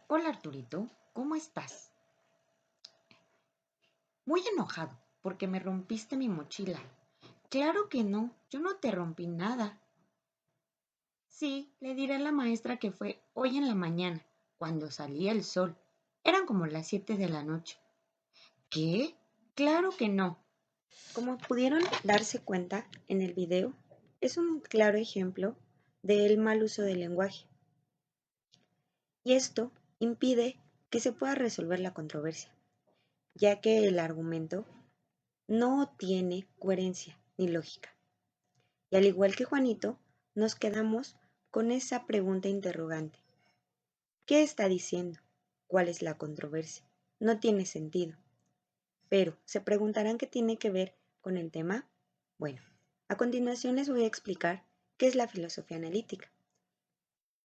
Hola Arturito, ¿cómo estás? Muy enojado porque me rompiste mi mochila. Claro que no, yo no te rompí nada. Sí, le diré a la maestra que fue hoy en la mañana, cuando salía el sol. Eran como las 7 de la noche. ¿Qué? Claro que no. Como pudieron darse cuenta en el video, es un claro ejemplo del mal uso del lenguaje. Y esto impide que se pueda resolver la controversia, ya que el argumento no tiene coherencia ni lógica. Y al igual que Juanito, nos quedamos con esa pregunta interrogante. ¿Qué está diciendo? ¿Cuál es la controversia? No tiene sentido. Pero, ¿se preguntarán qué tiene que ver con el tema? Bueno, a continuación les voy a explicar qué es la filosofía analítica.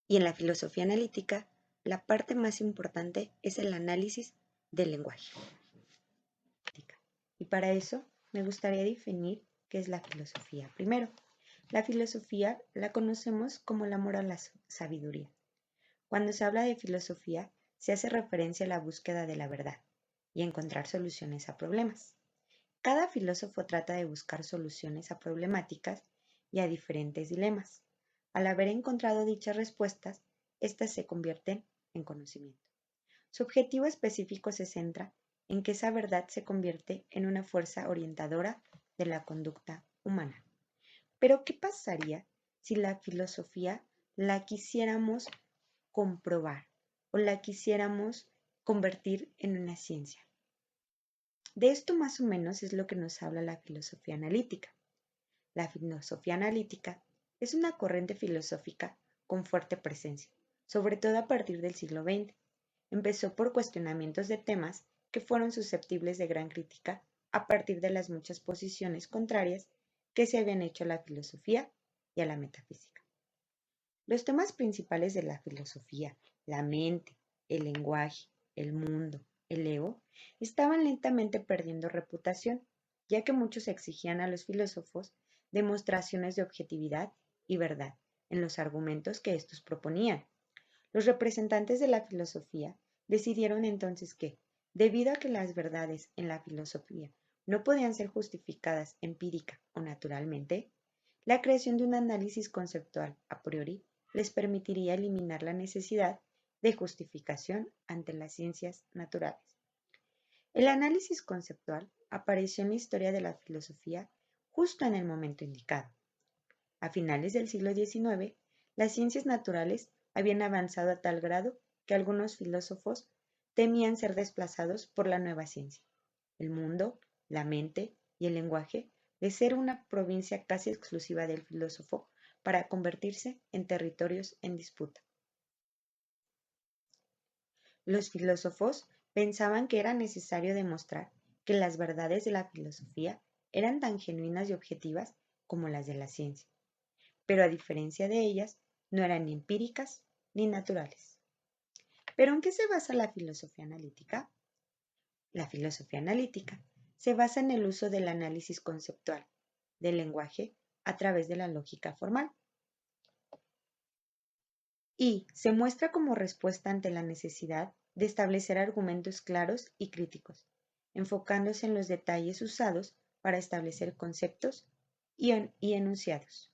Y en la filosofía analítica, la parte más importante es el análisis del lenguaje. Y para eso me gustaría definir qué es la filosofía. Primero, la filosofía la conocemos como el amor a la sabiduría. Cuando se habla de filosofía, se hace referencia a la búsqueda de la verdad y encontrar soluciones a problemas. Cada filósofo trata de buscar soluciones a problemáticas y a diferentes dilemas. Al haber encontrado dichas respuestas, éstas se convierten en conocimiento. Su objetivo específico se centra en que esa verdad se convierte en una fuerza orientadora de la conducta humana. Pero, ¿qué pasaría si la filosofía la quisiéramos comprobar o la quisiéramos convertir en una ciencia? De esto más o menos es lo que nos habla la filosofía analítica. La filosofía analítica es una corriente filosófica con fuerte presencia, sobre todo a partir del siglo XX. Empezó por cuestionamientos de temas que fueron susceptibles de gran crítica a partir de las muchas posiciones contrarias que se habían hecho a la filosofía y a la metafísica. Los temas principales de la filosofía, la mente, el lenguaje, el mundo, el ego, estaban lentamente perdiendo reputación, ya que muchos exigían a los filósofos demostraciones de objetividad y verdad en los argumentos que estos proponían. Los representantes de la filosofía decidieron entonces que, debido a que las verdades en la filosofía no podían ser justificadas empírica o naturalmente, la creación de un análisis conceptual a priori les permitiría eliminar la necesidad de justificación ante las ciencias naturales. El análisis conceptual apareció en la historia de la filosofía justo en el momento indicado. A finales del siglo XIX, las ciencias naturales habían avanzado a tal grado que algunos filósofos temían ser desplazados por la nueva ciencia. El mundo, la mente y el lenguaje de ser una provincia casi exclusiva del filósofo para convertirse en territorios en disputa. Los filósofos pensaban que era necesario demostrar que las verdades de la filosofía eran tan genuinas y objetivas como las de la ciencia, pero a diferencia de ellas, no eran ni empíricas ni naturales. ¿Pero en qué se basa la filosofía analítica? La filosofía analítica se basa en el uso del análisis conceptual del lenguaje a través de la lógica formal y se muestra como respuesta ante la necesidad de establecer argumentos claros y críticos, enfocándose en los detalles usados para establecer conceptos y enunciados.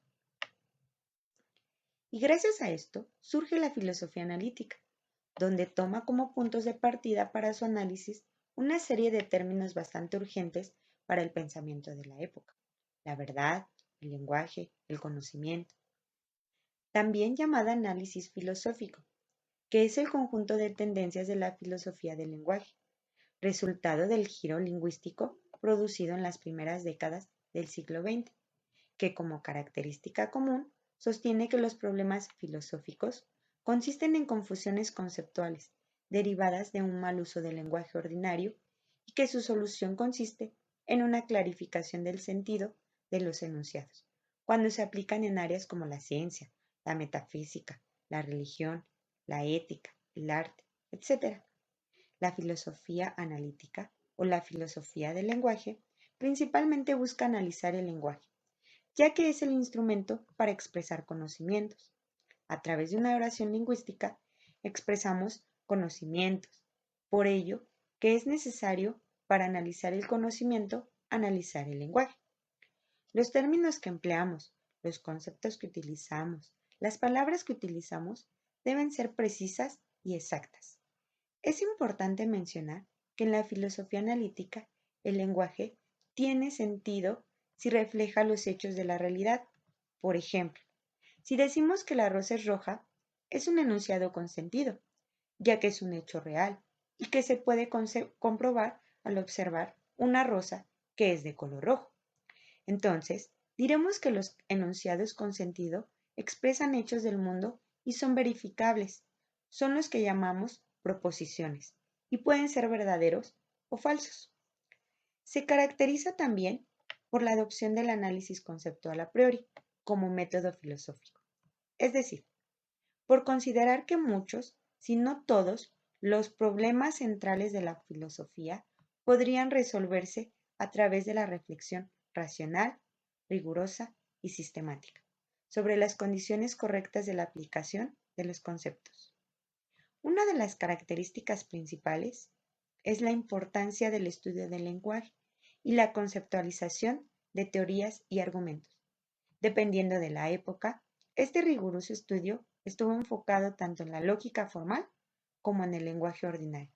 Y gracias a esto surge la filosofía analítica, donde toma como puntos de partida para su análisis una serie de términos bastante urgentes para el pensamiento de la época: la verdad, el lenguaje, el conocimiento, también llamada análisis filosófico, que es el conjunto de tendencias de la filosofía del lenguaje, resultado del giro lingüístico producido en las primeras décadas del siglo XX, que como característica común sostiene que los problemas filosóficos consisten en confusiones conceptuales derivadas de un mal uso del lenguaje ordinario y que su solución consiste en una clarificación del sentido de los enunciados, cuando se aplican en áreas como la ciencia, la metafísica, la religión, la ética, el arte, etc. La filosofía analítica o la filosofía del lenguaje principalmente busca analizar el lenguaje, ya que es el instrumento para expresar conocimientos. A través de una oración lingüística expresamos conocimientos. Por ello, que es necesario para analizar el conocimiento, analizar el lenguaje. Los términos que empleamos, los conceptos que utilizamos, las palabras que utilizamos deben ser precisas y exactas. Es importante mencionar que en la filosofía analítica el lenguaje tiene sentido si refleja los hechos de la realidad. Por ejemplo, si decimos que la rosa es roja, es un enunciado con sentido, ya que es un hecho real y que se puede comprobar al observar una rosa que es de color rojo. Entonces, diremos que los enunciados con sentido expresan hechos del mundo y son verificables. Son los que llamamos proposiciones y pueden ser verdaderos o falsos. Se caracteriza también por la adopción del análisis conceptual a priori como método filosófico. Es decir, por considerar que muchos, si no todos, los problemas centrales de la filosofía podrían resolverse a través de la reflexión racional, rigurosa y sistemática sobre las condiciones correctas de la aplicación de los conceptos. Una de las características principales es la importancia del estudio del lenguaje y la conceptualización de teorías y argumentos. Dependiendo de la época, este riguroso estudio estuvo enfocado tanto en la lógica formal como en el lenguaje ordinario.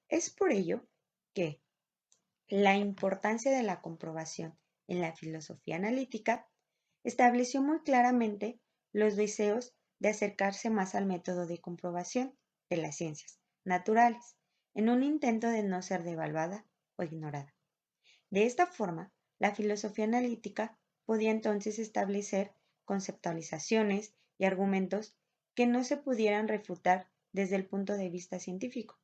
Es por ello que la importancia de la comprobación en la filosofía analítica estableció muy claramente los deseos de acercarse más al método de comprobación de las ciencias naturales, en un intento de no ser devaluada o ignorada. De esta forma, la filosofía analítica podía entonces establecer conceptualizaciones y argumentos que no se pudieran refutar desde el punto de vista científico.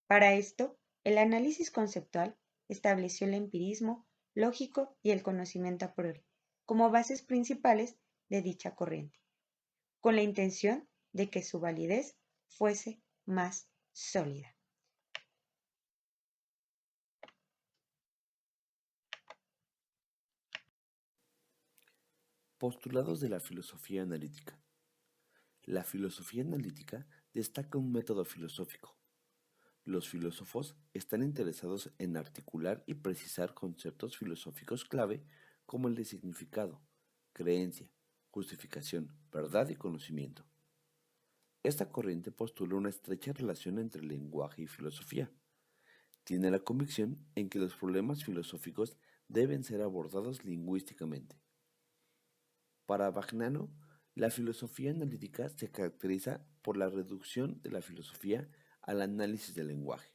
Para esto, el análisis conceptual estableció el empirismo lógico y el conocimiento a priori como bases principales de dicha corriente, con la intención de que su validez fuese más sólida. Postulados de la filosofía analítica. La filosofía analítica destaca un método filosófico. Los filósofos están interesados en articular y precisar conceptos filosóficos clave como el de significado, creencia, justificación, verdad y conocimiento. Esta corriente postula una estrecha relación entre lenguaje y filosofía. Tiene la convicción en que los problemas filosóficos deben ser abordados lingüísticamente. Para Bagnano, la filosofía analítica se caracteriza por la reducción de la filosofía al análisis del lenguaje.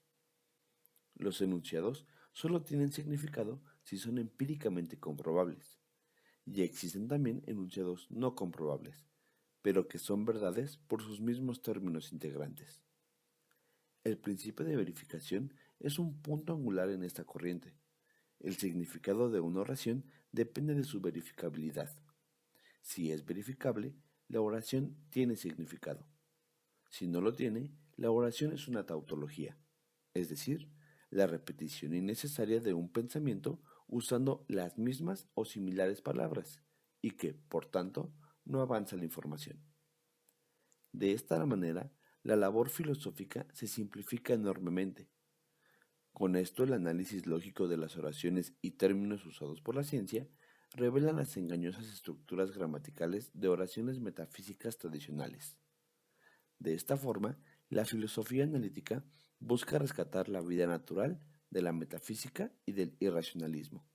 Los enunciados solo tienen significado si son empíricamente comprobables, y existen también enunciados no comprobables, pero que son verdades por sus mismos términos integrantes. El principio de verificación es un punto angular en esta corriente. El significado de una oración depende de su verificabilidad. Si es verificable, la oración tiene significado. Si no lo tiene, la oración es una tautología, es decir, la repetición innecesaria de un pensamiento usando las mismas o similares palabras y que, por tanto, no avanza la información. De esta manera, la labor filosófica se simplifica enormemente. Con esto, el análisis lógico de las oraciones y términos usados por la ciencia revela las engañosas estructuras gramaticales de oraciones metafísicas tradicionales. De esta forma, la filosofía analítica busca rescatar la vida natural de la metafísica y del irracionalismo.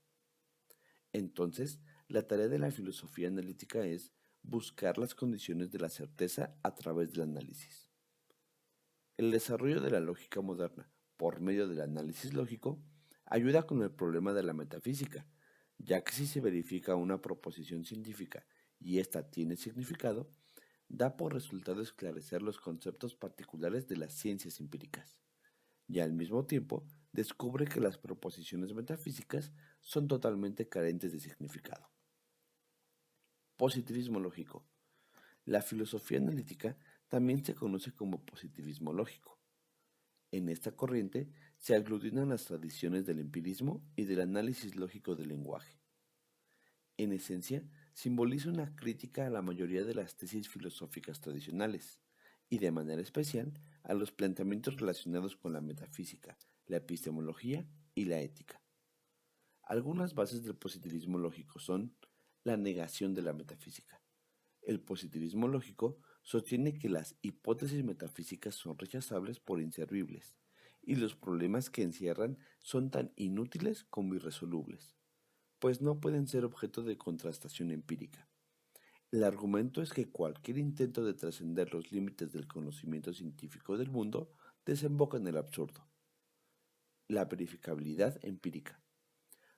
Entonces, la tarea de la filosofía analítica es buscar las condiciones de la certeza a través del análisis. El desarrollo de la lógica moderna por medio del análisis lógico ayuda con el problema de la metafísica, ya que si se verifica una proposición científica y ésta tiene significado, da por resultado esclarecer los conceptos particulares de las ciencias empíricas, y al mismo tiempo descubre que las proposiciones metafísicas son totalmente carentes de significado. Positivismo lógico. La filosofía analítica también se conoce como positivismo lógico. En esta corriente se aglutinan las tradiciones del empirismo y del análisis lógico del lenguaje. En esencia, simboliza una crítica a la mayoría de las tesis filosóficas tradicionales y de manera especial a los planteamientos relacionados con la metafísica, la epistemología y la ética. Algunas bases del positivismo lógico son la negación de la metafísica. El positivismo lógico sostiene que las hipótesis metafísicas son rechazables por inservibles y los problemas que encierran son tan inútiles como irresolubles, pues no pueden ser objeto de contrastación empírica. El argumento es que cualquier intento de trascender los límites del conocimiento científico del mundo desemboca en el absurdo. La verificabilidad empírica.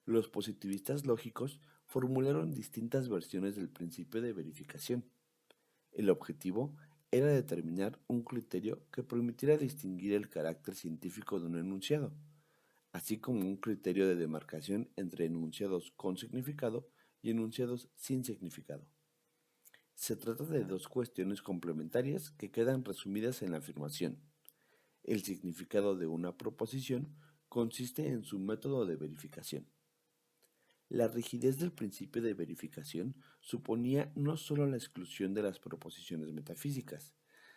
Los positivistas lógicos formularon distintas versiones del principio de verificación. El objetivo era determinar un criterio que permitiera distinguir el carácter científico de un enunciado, así como un criterio de demarcación entre enunciados con significado y enunciados sin significado. Se trata de dos cuestiones complementarias que quedan resumidas en la afirmación. El significado de una proposición consiste en su método de verificación. La rigidez del principio de verificación suponía no sólo la exclusión de las proposiciones metafísicas,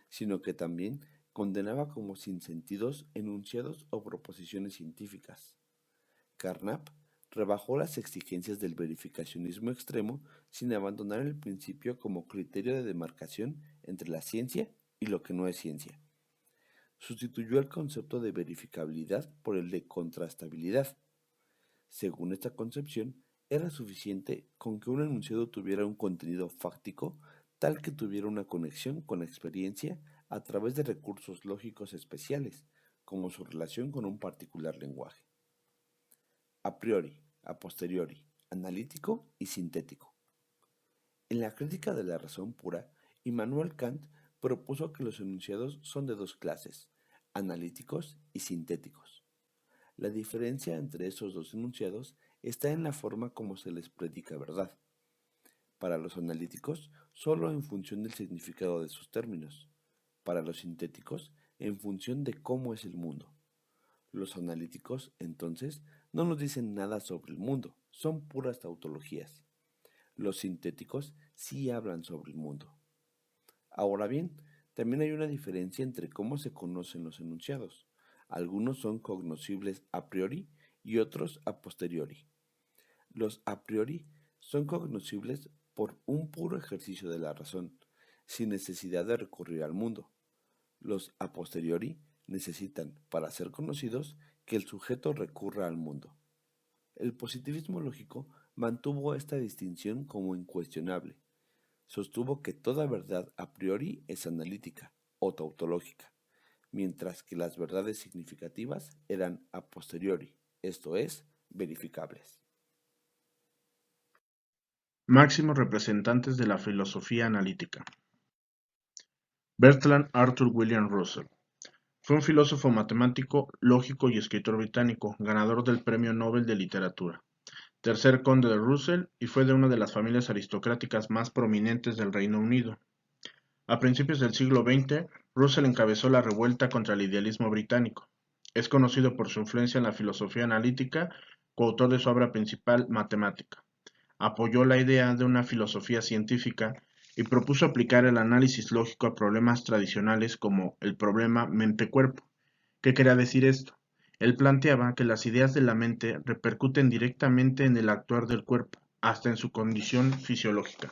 sino que también condenaba como sinsentidos enunciados o proposiciones científicas. Carnap rebajó las exigencias del verificacionismo extremo sin abandonar el principio como criterio de demarcación entre la ciencia y lo que no es ciencia. Sustituyó el concepto de verificabilidad por el de contrastabilidad. Según esta concepción, era suficiente con que un enunciado tuviera un contenido fáctico tal que tuviera una conexión con la experiencia a través de recursos lógicos especiales, como su relación con un particular lenguaje. A priori, a posteriori, analítico y sintético. En la crítica de la razón pura, Immanuel Kant propuso que los enunciados son de dos clases, analíticos y sintéticos. La diferencia entre esos dos enunciados está en la forma como se les predica verdad. Para los analíticos, solo en función del significado de sus términos. Para los sintéticos, en función de cómo es el mundo. Los analíticos, entonces, no nos dicen nada sobre el mundo, son puras tautologías. Los sintéticos sí hablan sobre el mundo. Ahora bien, también hay una diferencia entre cómo se conocen los enunciados. Algunos son cognoscibles a priori y otros a posteriori. Los a priori son cognoscibles por un puro ejercicio de la razón, sin necesidad de recurrir al mundo. Los a posteriori necesitan, para ser conocidos, que el sujeto recurra al mundo. El positivismo lógico mantuvo esta distinción como incuestionable. Sostuvo que toda verdad a priori es analítica o tautológica, mientras que las verdades significativas eran a posteriori, esto es, verificables. Máximos representantes de la filosofía analítica. Bertrand Arthur William Russell. Fue un filósofo matemático, lógico y escritor británico, ganador del Premio Nobel de Literatura, tercer conde de Russell y fue de una de las familias aristocráticas más prominentes del Reino Unido. A principios del siglo XX, Russell encabezó la revuelta contra el idealismo británico. Es conocido por su influencia en la filosofía analítica, coautor de su obra principal, Matemática. Apoyó la idea de una filosofía científica y propuso aplicar el análisis lógico a problemas tradicionales como el problema mente-cuerpo. ¿Qué quería decir esto? Él planteaba que las ideas de la mente repercuten directamente en el actuar del cuerpo, hasta en su condición fisiológica.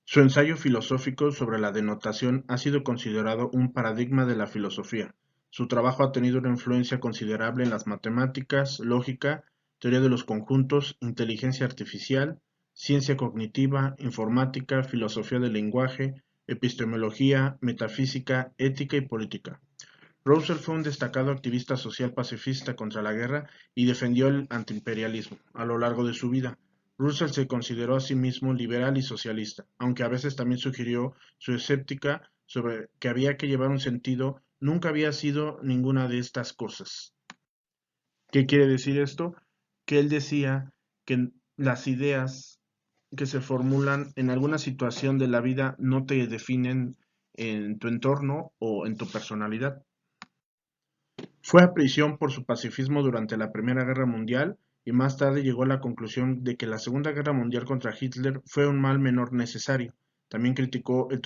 Su ensayo filosófico sobre la denotación ha sido considerado un paradigma de la filosofía. Su trabajo ha tenido una influencia considerable en las matemáticas, lógica, teoría de los conjuntos, inteligencia artificial, ciencia cognitiva, informática, filosofía del lenguaje, epistemología, metafísica, ética y política. Russell fue un destacado activista social pacifista contra la guerra y defendió el antiimperialismo a lo largo de su vida. Russell se consideró a sí mismo liberal y socialista, aunque a veces también sugirió su escéptica sobre que había que llevar un sentido, nunca había sido ninguna de estas cosas. ¿Qué quiere decir esto? Que él decía que las ideas que se formulan en alguna situación de la vida no te definen en tu entorno o en tu personalidad. Fue a prisión por su pacifismo durante la Primera Guerra Mundial y más tarde llegó a la conclusión de que la Segunda Guerra Mundial contra Hitler fue un mal menor necesario. También criticó el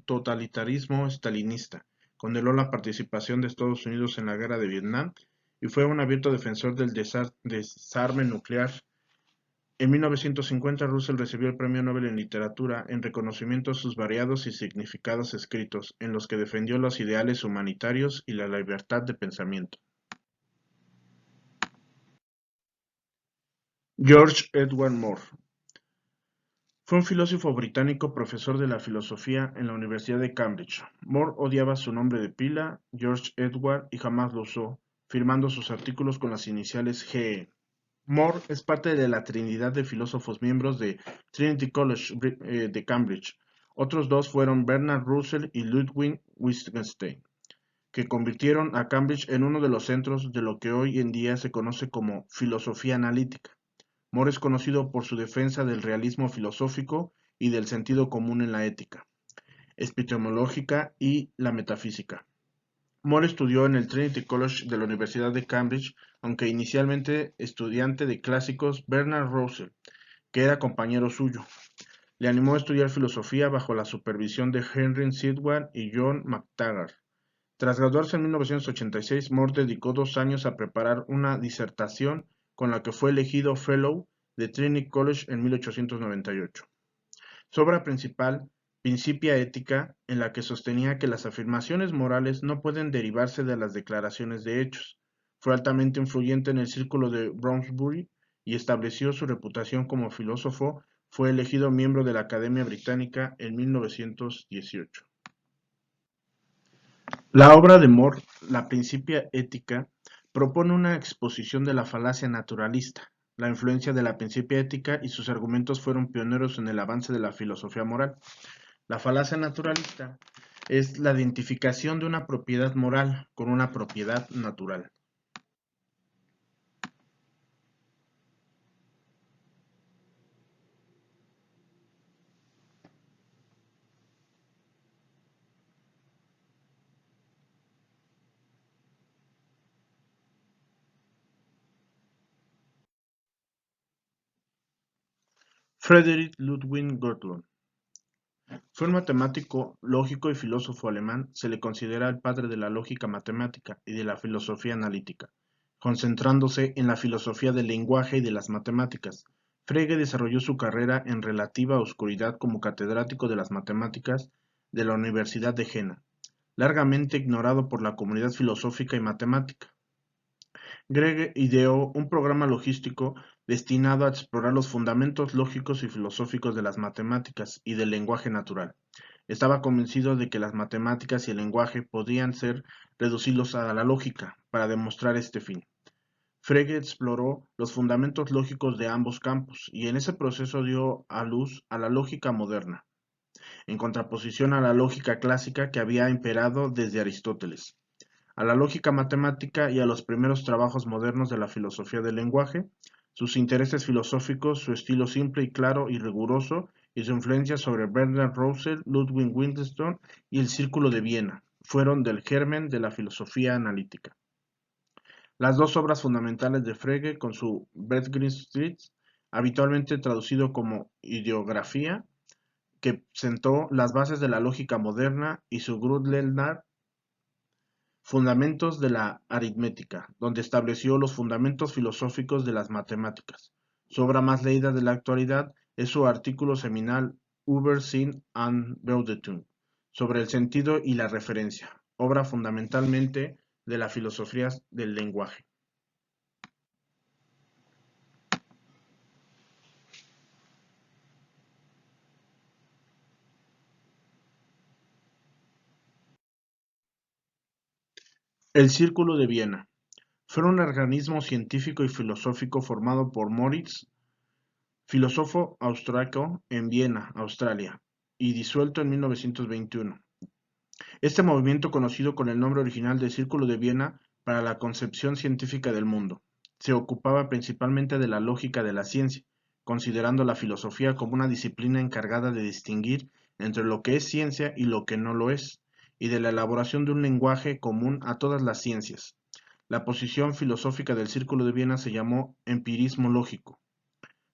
totalitarismo stalinista, condenó la participación de Estados Unidos en la guerra de Vietnam y fue un abierto defensor del desarme nuclear. En 1950, Russell recibió el Premio Nobel en Literatura en reconocimiento a sus variados y significados escritos, en los que defendió los ideales humanitarios y la libertad de pensamiento. George Edward Moore fue un filósofo británico, profesor de la filosofía en la Universidad de Cambridge. Moore odiaba su nombre de pila, George Edward, y jamás lo usó, firmando sus artículos con las iniciales GE. Moore es parte de la trinidad de filósofos miembros de Trinity College de Cambridge. Otros dos fueron Bernard Russell y Ludwig Wittgenstein, que convirtieron a Cambridge en uno de los centros de lo que hoy en día se conoce como filosofía analítica. Moore es conocido por su defensa del realismo filosófico y del sentido común en la ética, epistemológica y la metafísica. Moore estudió en el Trinity College de la Universidad de Cambridge, aunque inicialmente estudiante de clásicos Bernard Russell, que era compañero suyo. Le animó a estudiar filosofía bajo la supervisión de Henry Sidwell y John McTaggart. Tras graduarse en 1986, Moore dedicó 2 años a preparar una disertación con la que fue elegido Fellow de Trinity College en 1898. Su obra principal, Principia Ética, en la que sostenía que las afirmaciones morales no pueden derivarse de las declaraciones de hechos. Fue altamente influyente en el círculo de Bloomsbury y estableció su reputación como filósofo. Fue elegido miembro de la Academia Británica en 1918. La obra de Moore, La Principia Ética, propone una exposición de la falacia naturalista. La influencia de la Principia Ética y sus argumentos fueron pioneros en el avance de la filosofía moral. La falacia naturalista es la identificación de una propiedad moral con una propiedad natural. Friedrich Ludwig Gödel fue un matemático, lógico y filósofo alemán. Se le considera el padre de la lógica matemática y de la filosofía analítica, concentrándose en la filosofía del lenguaje y de las matemáticas. Frege desarrolló su carrera en relativa oscuridad como catedrático de las matemáticas de la Universidad de Jena, largamente ignorado por la comunidad filosófica y matemática. Frege ideó un programa logístico destinado a explorar los fundamentos lógicos y filosóficos de las matemáticas y del lenguaje natural. Estaba convencido de que las matemáticas y el lenguaje podían ser reducidos a la lógica para demostrar este fin. Frege exploró los fundamentos lógicos de ambos campos y en ese proceso dio a luz a la lógica moderna, en contraposición a la lógica clásica que había imperado desde Aristóteles, a la lógica matemática y a los primeros trabajos modernos de la filosofía del lenguaje. Sus intereses filosóficos, su estilo simple y claro y riguroso, y su influencia sobre Bernard Russell, Ludwig Wittgenstein y el Círculo de Viena, fueron del germen de la filosofía analítica. Las dos obras fundamentales de Frege, con su Begriffsstudien, habitualmente traducido como Ideografía, que sentó las bases de la lógica moderna, y su Grundlagen, Fundamentos de la aritmética, donde estableció los fundamentos filosóficos de las matemáticas. Su obra más leída de la actualidad es su artículo seminal Über Sinn und Bedeutung, sobre el sentido y la referencia, obra fundamentalmente de la filosofía del lenguaje. El Círculo de Viena fue un organismo científico y filosófico formado por Moritz, filósofo austríaco en Viena, Australia, y disuelto en 1921. Este movimiento, conocido con el nombre original de Círculo de Viena para la concepción científica del mundo, se ocupaba principalmente de la lógica de la ciencia, considerando la filosofía como una disciplina encargada de distinguir entre lo que es ciencia y lo que no lo es, y de la elaboración de un lenguaje común a todas las ciencias. La posición filosófica del Círculo de Viena se llamó empirismo lógico,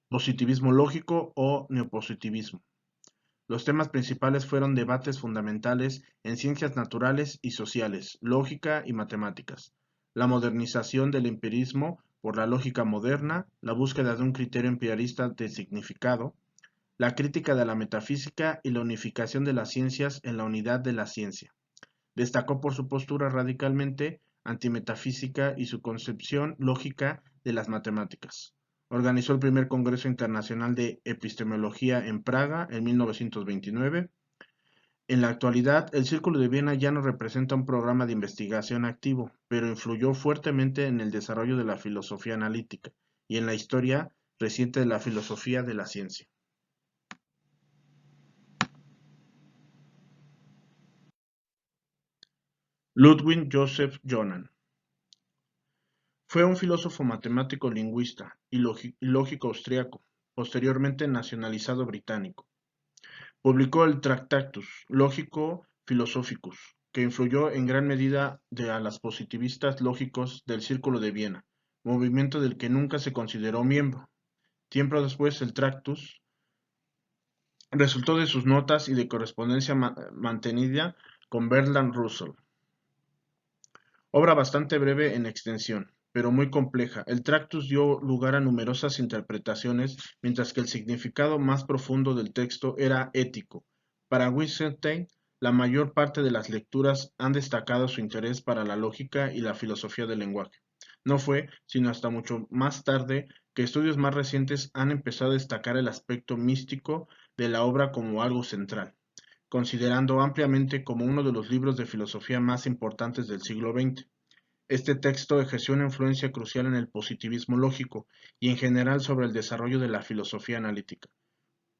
positivismo lógico o neopositivismo. Los temas principales fueron debates fundamentales en ciencias naturales y sociales, lógica y matemáticas, la modernización del empirismo por la lógica moderna, la búsqueda de un criterio empirista de significado, la crítica de la metafísica y la unificación de las ciencias en la unidad de la ciencia. Destacó por su postura radicalmente antimetafísica y su concepción lógica de las matemáticas. Organizó el primer Congreso Internacional de Epistemología en Praga en 1929. En la actualidad, el Círculo de Viena ya no representa un programa de investigación activo, pero influyó fuertemente en el desarrollo de la filosofía analítica y en la historia reciente de la filosofía de la ciencia. Ludwig Joseph Johann fue un filósofo matemático lingüista y lógico austriaco, posteriormente nacionalizado británico. Publicó el Tractatus Logico Philosophicus, que influyó en gran medida a los positivistas lógicos del Círculo de Viena, movimiento del que nunca se consideró miembro. Tiempo después, el Tractatus resultó de sus notas y de correspondencia mantenida con Bertrand Russell. Obra bastante breve en extensión, pero muy compleja, el Tractatus dio lugar a numerosas interpretaciones, mientras que el significado más profundo del texto era ético. Para Wittgenstein, la mayor parte de las lecturas han destacado su interés para la lógica y la filosofía del lenguaje. No fue, sino hasta mucho más tarde, que estudios más recientes han empezado a destacar el aspecto místico de la obra como algo central, considerando ampliamente como uno de los libros de filosofía más importantes del siglo XX. Este texto ejerció una influencia crucial en el positivismo lógico y en general sobre el desarrollo de la filosofía analítica.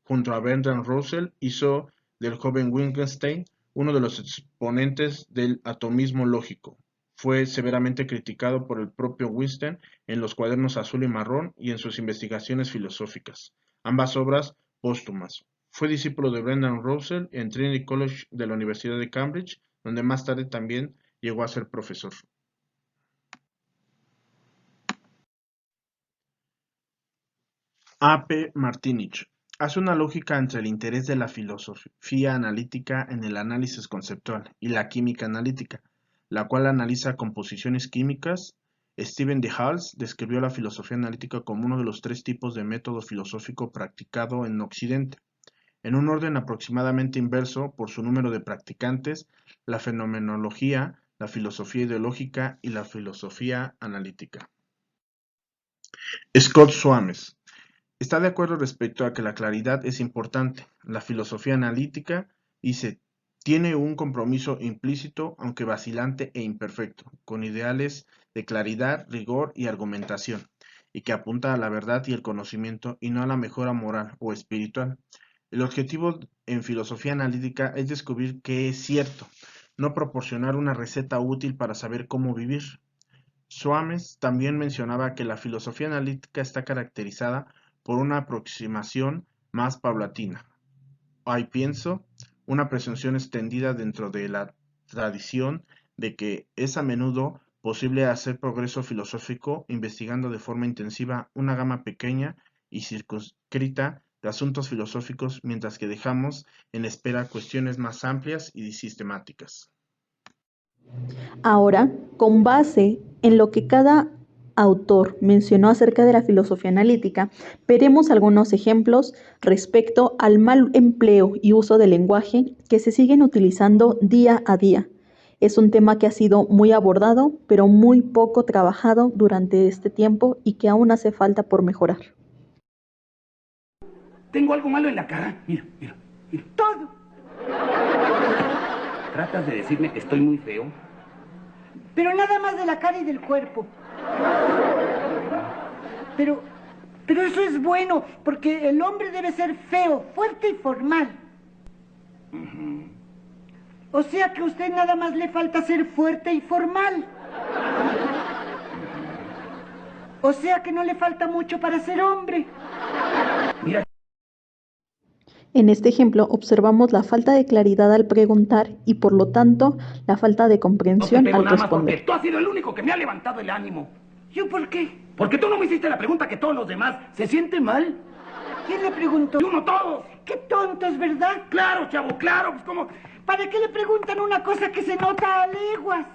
Junto a Bertrand Russell, hizo del joven Wittgenstein uno de los exponentes del atomismo lógico. Fue severamente criticado por el propio Wittgenstein en los cuadernos azul y marrón y en sus investigaciones filosóficas, ambas obras póstumas. Fue discípulo de Bertrand Russell en Trinity College de la Universidad de Cambridge, donde más tarde también llegó a ser profesor. A. P. Martinich hace una lógica entre el interés de la filosofía analítica en el análisis conceptual y la química analítica, la cual analiza composiciones químicas. Stephen de Hals describió la filosofía analítica como uno de los 3 tipos de método filosófico practicado en Occidente, en un orden aproximadamente inverso por su número de practicantes: la fenomenología, la filosofía ideológica y la filosofía analítica. Scott Swames está de acuerdo respecto a que la claridad es importante. La filosofía analítica, dice, tiene un compromiso implícito, aunque vacilante e imperfecto, con ideales de claridad, rigor y argumentación, y que apunta a la verdad y el conocimiento y no a la mejora moral o espiritual. El objetivo en filosofía analítica es descubrir qué es cierto, no proporcionar una receta útil para saber cómo vivir. Swames también mencionaba que la filosofía analítica está caracterizada por una aproximación más paulatina. Hay, pienso, una presunción extendida dentro de la tradición de que es a menudo posible hacer progreso filosófico investigando de forma intensiva una gama pequeña y circunscrita de asuntos filosóficos, mientras que dejamos en espera cuestiones más amplias y sistemáticas. Ahora, con base en lo que cada autor mencionó acerca de la filosofía analítica, veremos algunos ejemplos respecto al mal empleo y uso del lenguaje que se siguen utilizando día a día. Es un tema que ha sido muy abordado, pero muy poco trabajado durante este tiempo y que aún hace falta por mejorar. Tengo algo malo en la cara. Mira. Todo. ¿Tratas de decirme que estoy muy feo? Pero nada más de la cara y del cuerpo. Pero eso es bueno, porque el hombre debe ser feo, fuerte y formal. O sea que a usted nada más le falta ser fuerte y formal. O sea que no le falta mucho para ser hombre. Mira. En este ejemplo observamos la falta de claridad al preguntar y por lo tanto la falta de comprensión al responder. Porque tú has sido el único que me ha levantado el ánimo. ¿Yo por qué? Porque tú no me hiciste la pregunta que todos los demás. ¿Se siente mal? ¿Quién le preguntó? ¡Uno todos! ¡Qué tontos, ¿verdad? Claro, chavo, claro. Pues como... ¿Para qué le preguntan una cosa que se nota a leguas?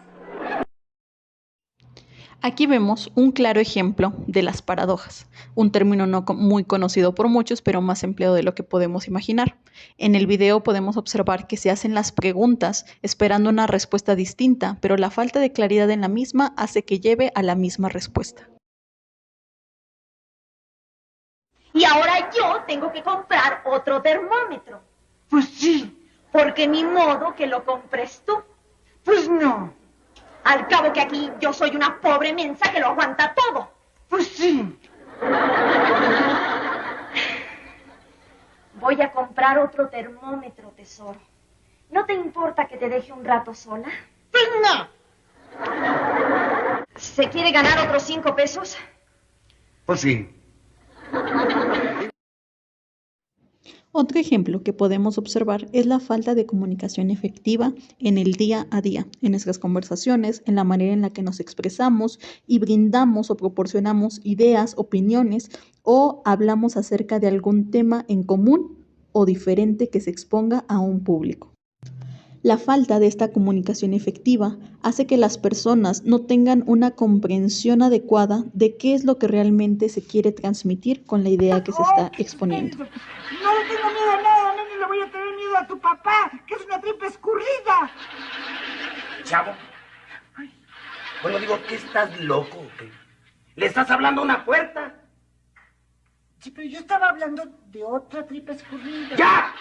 Aquí vemos un claro ejemplo de las paradojas, un término no muy conocido por muchos, pero más empleado de lo que podemos imaginar. En el video podemos observar que se hacen las preguntas esperando una respuesta distinta, pero la falta de claridad en la misma hace que lleve a la misma respuesta. Y ahora yo tengo que comprar otro termómetro. Pues sí. Porque ni modo que lo compres tú. Pues no. Al cabo que aquí yo soy una pobre mensa que lo aguanta todo. Pues sí. Voy a comprar otro termómetro, tesoro. ¿No te importa que te deje un rato sola? Pues no. ¿Se quiere ganar otros 5 pesos? Pues sí. Otro ejemplo que podemos observar es la falta de comunicación efectiva en el día a día, en nuestras conversaciones, en la manera en la que nos expresamos y brindamos o proporcionamos ideas, opiniones o hablamos acerca de algún tema en común o diferente que se exponga a un público. La falta de esta comunicación efectiva hace que las personas no tengan una comprensión adecuada de qué es lo que realmente se quiere transmitir con la idea que se está exponiendo. No le tengo miedo a nada, ni le voy a tener miedo a tu papá, que es una tripa escurrida. Chavo. Bueno, digo, ¿qué estás loco o qué? ¿Le estás hablando a una puerta? Sí, pero yo estaba hablando de otra tripa escurrida. ¡Ya!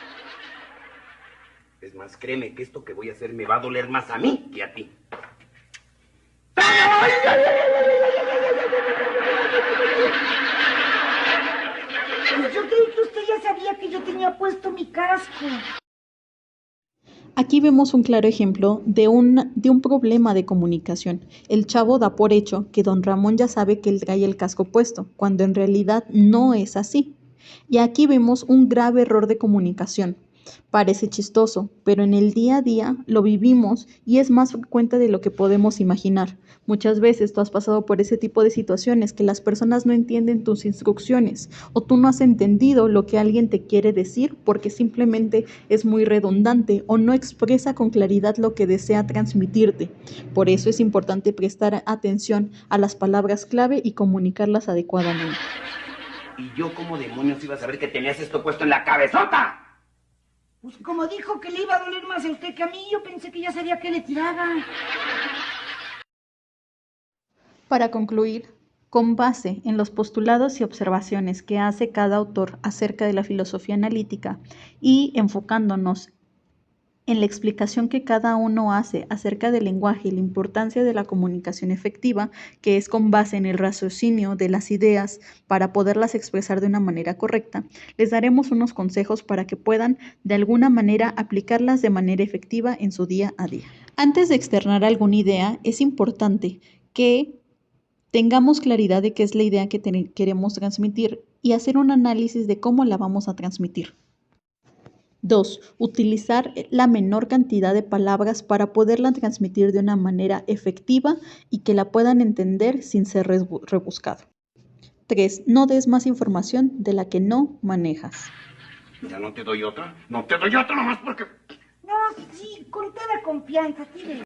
Es más, créeme que esto que voy a hacer me va a doler más a mí que a ti. Pues yo creí que usted ya sabía que yo tenía puesto mi casco. Aquí vemos un claro ejemplo de un problema de comunicación. El chavo da por hecho que don Ramón ya sabe que él trae el casco puesto, cuando en realidad no es así. Y aquí vemos un grave error de comunicación. Parece chistoso, pero en el día a día lo vivimos y es más frecuente de lo que podemos imaginar. Muchas veces tú has pasado por ese tipo de situaciones que las personas no entienden tus instrucciones o tú no has entendido lo que alguien te quiere decir porque simplemente es muy redundante o no expresa con claridad lo que desea transmitirte. Por eso es importante prestar atención a las palabras clave y comunicarlas adecuadamente. ¿Y yo cómo demonios iba a saber que tenías esto puesto en la cabezota? Pues como dijo que le iba a doler más a usted que a mí, yo pensé que ya sabía que le tiraba. Para concluir, con base en los postulados y observaciones que hace cada autor acerca de la filosofía analítica y enfocándonos en la explicación que cada uno hace acerca del lenguaje y la importancia de la comunicación efectiva, que es con base en el raciocinio de las ideas para poderlas expresar de una manera correcta, les daremos unos consejos para que puedan de alguna manera aplicarlas de manera efectiva en su día a día. Antes de externar alguna idea, es importante que tengamos claridad de qué es la idea que queremos transmitir y hacer un análisis de cómo la vamos a transmitir. 2. Utilizar la menor cantidad de palabras para poderla transmitir de una manera efectiva y que la puedan entender sin ser rebuscado. 3. No des más información de la que no manejas. Ya no te doy otra. No te doy otra nomás porque... No, sí, con toda confianza, tire.